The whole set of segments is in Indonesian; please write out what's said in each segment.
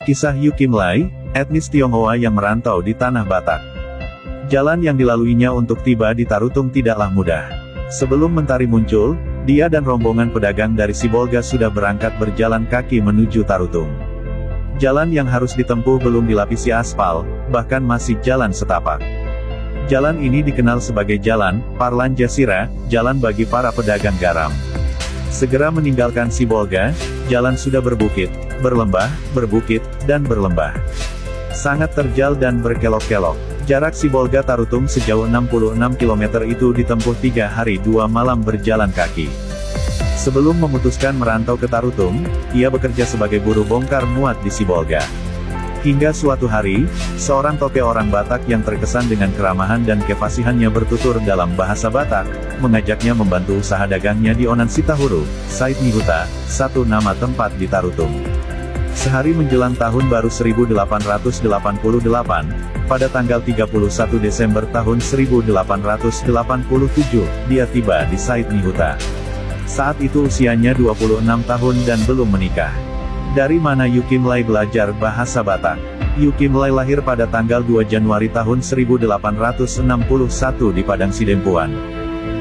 Kisah Yu Kim Lai, etnis Tionghoa yang merantau di tanah Batak. Jalan yang dilaluinya untuk tiba di Tarutung tidaklah mudah. Sebelum Mentari muncul, dia dan rombongan pedagang dari Sibolga sudah berangkat berjalan kaki menuju Tarutung. Jalan yang harus ditempuh belum dilapisi aspal, bahkan masih jalan setapak. Jalan ini dikenal sebagai Jalan Parlan Jasira, jalan bagi para pedagang garam. Segera meninggalkan Sibolga, jalan sudah berbukit, berlembah, berbukit, dan berlembah. Sangat terjal dan berkelok-kelok. Jarak Sibolga Tarutung sejauh 66 km itu ditempuh 3 hari 2 malam berjalan kaki. Sebelum memutuskan merantau ke Tarutung, ia bekerja sebagai buruh bongkar muat di Sibolga. Hingga suatu hari, seorang toke orang Batak yang terkesan dengan keramahan dan kefasihannya bertutur dalam bahasa Batak, mengajaknya membantu usaha dagangnya di Onan Sitahuru, Sait Nihuta, satu nama tempat di Tarutung. Sehari menjelang tahun baru 1888, pada tanggal 31 Desember tahun 1887, dia tiba di Sait Nihuta. Saat itu usianya 26 tahun dan belum menikah. Dari mana Yu Kim Lai belajar bahasa Batak? Yu Kim Lai lahir pada tanggal 2 Januari tahun 1861 di Padang Sidempuan.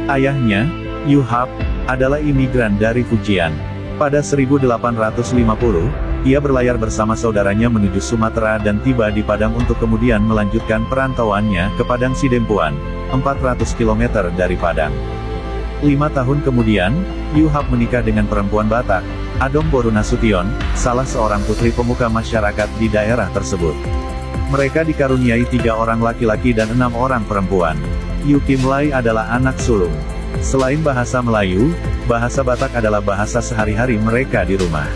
Ayahnya, Yu Hap, adalah imigran dari Fujian. Pada 1850, ia berlayar bersama saudaranya menuju Sumatera dan tiba di Padang untuk kemudian melanjutkan perantauannya ke Padang Sidempuan, 400 km dari Padang. 5 tahun kemudian, Yu Hap menikah dengan perempuan Batak, Adom Boru Nasution, salah seorang putri pemuka masyarakat di daerah tersebut. Mereka dikaruniai 3 orang laki-laki dan 6 orang perempuan. Yu Kim Lai adalah anak sulung. Selain bahasa Melayu, bahasa Batak adalah bahasa sehari-hari mereka di rumah.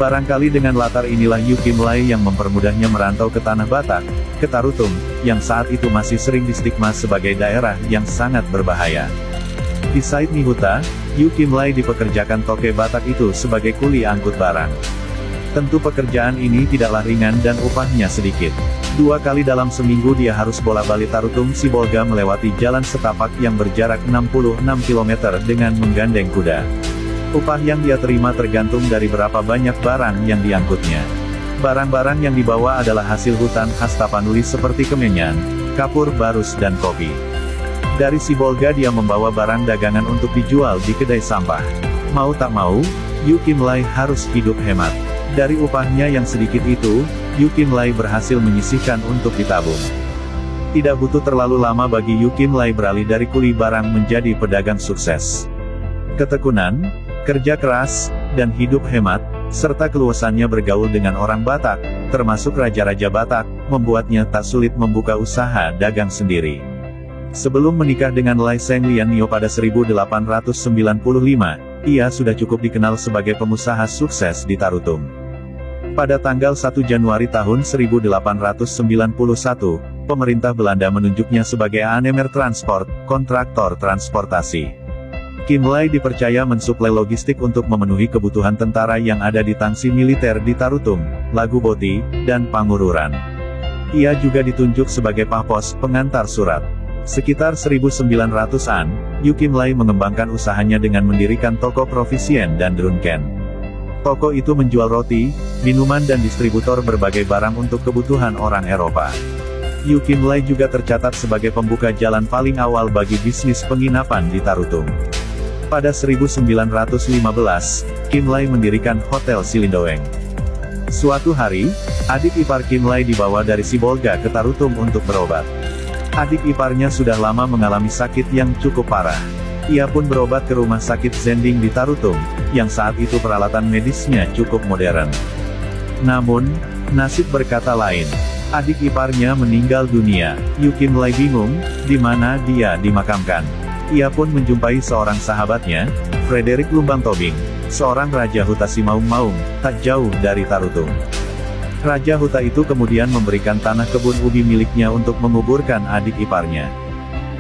Barangkali dengan latar inilah Yu Kim Lai yang mempermudahnya merantau ke tanah Batak, ke Tarutung, yang saat itu masih sering distigma sebagai daerah yang sangat berbahaya. Di Sait Nihuta, Yu Kim Lai dipekerjakan toke Batak itu sebagai kuli angkut barang. Tentu pekerjaan ini tidaklah ringan dan upahnya sedikit. 2 kali dalam seminggu dia harus bolak-balik Tarutung Sibolga melewati jalan setapak yang berjarak 66 km dengan menggandeng kuda. Upah yang dia terima tergantung dari berapa banyak barang yang diangkutnya. Barang-barang yang dibawa adalah hasil hutan khas Tapanuli seperti kemenyan, kapur barus dan kopi. Dari Sibolga dia membawa barang dagangan untuk dijual di kedai sampah. Mau tak mau, Yu Kim Lai harus hidup hemat. Dari upahnya yang sedikit itu, Yu Kim Lai berhasil menyisihkan untuk ditabung. Tidak butuh terlalu lama bagi Yu Kim Lai beralih dari kuli barang menjadi pedagang sukses. Ketekunan, kerja keras, dan hidup hemat, serta keluasannya bergaul dengan orang Batak, termasuk raja-raja Batak, membuatnya tak sulit membuka usaha dagang sendiri. Sebelum menikah dengan Lai Seng Lian Nio pada 1895, ia sudah cukup dikenal sebagai pengusaha sukses di Tarutung. Pada tanggal 1 Januari tahun 1891, pemerintah Belanda menunjuknya sebagai ANMR Transport, kontraktor transportasi. Kim Lai dipercaya mensuplai logistik untuk memenuhi kebutuhan tentara yang ada di tangsi militer di Tarutung, Laguboti, dan Pangururan. Ia juga ditunjuk sebagai pahpos, pengantar surat. Sekitar 1900-an, Yu Kim Lai mengembangkan usahanya dengan mendirikan toko Provisian dan Drunken. Toko itu menjual roti, minuman dan distributor berbagai barang untuk kebutuhan orang Eropa. Yu Kim Lai juga tercatat sebagai pembuka jalan paling awal bagi bisnis penginapan di Tarutung. Pada 1915, Kim Lai mendirikan Hotel Silindoeng. Suatu hari, adik ipar Kim Lai dibawa dari Sibolga ke Tarutung untuk berobat. Adik iparnya sudah lama mengalami sakit yang cukup parah. Ia pun berobat ke rumah sakit Zending di Tarutung, yang saat itu peralatan medisnya cukup modern. Namun, nasib berkata lain. Adik iparnya meninggal dunia. Yu Kim Lai bingung, di mana dia dimakamkan. Ia pun menjumpai seorang sahabatnya, Frederick Lumbang Tobing, seorang Raja Huta Simaung Maung, tak jauh dari Tarutung. Raja Huta itu kemudian memberikan tanah kebun ubi miliknya untuk menguburkan adik iparnya.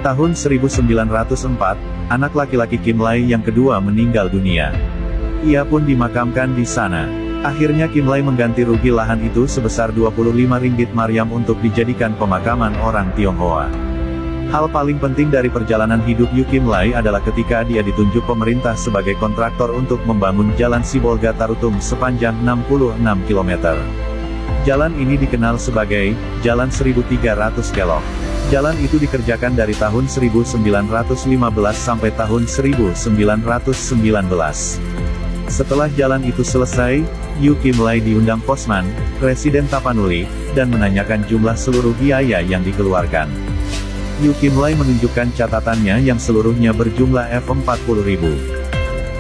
Tahun 1904, anak laki-laki Kim Lai yang kedua meninggal dunia. Ia pun dimakamkan di sana. Akhirnya Kim Lai mengganti rugi lahan itu sebesar 25 ringgit Mariam untuk dijadikan pemakaman orang Tionghoa. Hal paling penting dari perjalanan hidup Yu Kim Lai adalah ketika dia ditunjuk pemerintah sebagai kontraktor untuk membangun jalan Sibolga Tarutung sepanjang 66 km. Jalan ini dikenal sebagai Jalan 1300 Kelok. Jalan itu dikerjakan dari tahun 1915 sampai tahun 1919. Setelah jalan itu selesai, Yu Kim-lai diundang Posman, Presiden Tapanuli, dan menanyakan jumlah seluruh biaya yang dikeluarkan. Yu Kim-lai menunjukkan catatannya yang seluruhnya berjumlah F40.000.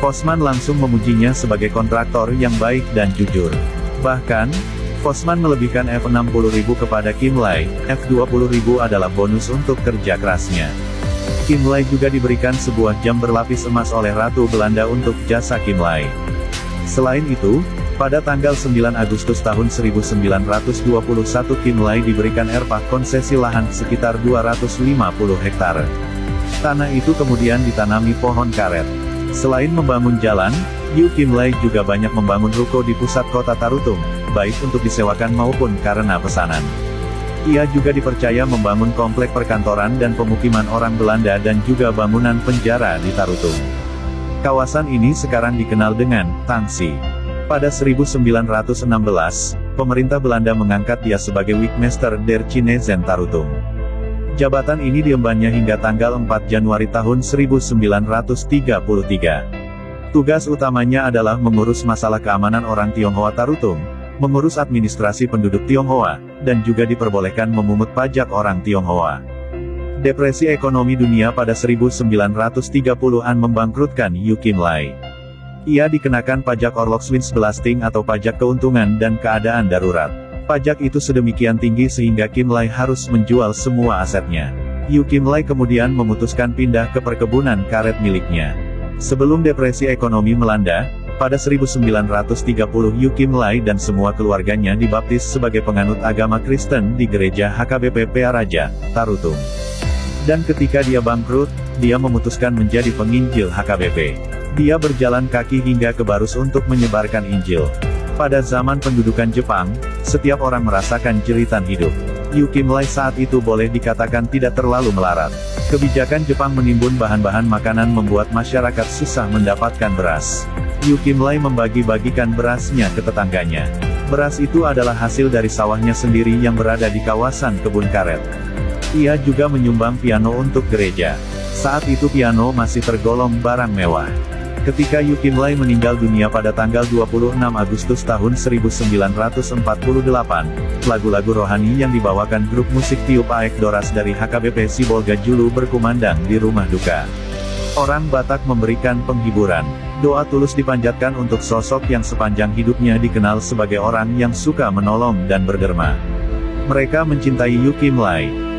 Posman langsung memujinya sebagai kontraktor yang baik dan jujur. Bahkan, Posman melebihkan F60.000 kepada Kim-lai, F20.000 adalah bonus untuk kerja kerasnya. Kim-lai juga diberikan sebuah jam berlapis emas oleh Ratu Belanda untuk jasa Kim-lai. Selain itu, pada tanggal 9 Agustus tahun 1921 Kim-lai diberikan erpah konsesi lahan sekitar 250 hektar. Tanah itu kemudian ditanami pohon karet. Selain membangun jalan, Yu Kim-lai juga banyak membangun ruko di pusat kota Tarutung, baik untuk disewakan maupun karena pesanan. Ia juga dipercaya membangun komplek perkantoran dan pemukiman orang Belanda dan juga bangunan penjara di Tarutung. Kawasan ini sekarang dikenal dengan Tangsi. Pada 1916, pemerintah Belanda mengangkat dia sebagai Wigmester der Chinesen Tarutung. Jabatan ini diembannya hingga tanggal 4 Januari tahun 1933. Tugas utamanya adalah mengurus masalah keamanan orang Tionghoa Tarutung, mengurus administrasi penduduk Tionghoa, dan juga diperbolehkan memungut pajak orang Tionghoa. Depresi ekonomi dunia pada 1930-an membangkrutkan Yu Kim-lai. Ia dikenakan pajak Orlogswinstbelasting atau pajak keuntungan dan keadaan darurat. Pajak itu sedemikian tinggi sehingga Kim-lai harus menjual semua asetnya. Yu Kim-lai kemudian memutuskan pindah ke perkebunan karet miliknya. Sebelum depresi ekonomi melanda, pada 1930 Yu Kim-lai dan semua keluarganya dibaptis sebagai penganut agama Kristen di gereja HKBP Pearaja, Tarutung. Dan ketika dia bangkrut, dia memutuskan menjadi penginjil HKBP. Dia berjalan kaki hingga ke Barus untuk menyebarkan Injil. Pada zaman pendudukan Jepang, setiap orang merasakan jeritan hidup. Yu Kim-lai saat itu boleh dikatakan tidak terlalu melarat. Kebijakan Jepang menimbun bahan-bahan makanan membuat masyarakat susah mendapatkan beras. Yu Kim-lai membagi-bagikan berasnya ke tetangganya. Beras itu adalah hasil dari sawahnya sendiri yang berada di kawasan kebun karet. Ia juga menyumbang piano untuk gereja. Saat itu piano masih tergolong barang mewah. Ketika Yu Kim-lai meninggal dunia pada tanggal 26 Agustus tahun 1948, lagu-lagu rohani yang dibawakan grup musik Tiup Aek Doras dari HKBP Sibolga Julu berkumandang di rumah duka. Orang Batak memberikan penghiburan. Doa tulus dipanjatkan untuk sosok yang sepanjang hidupnya dikenal sebagai orang yang suka menolong dan berderma. Mereka mencintai Yu Kim-lai.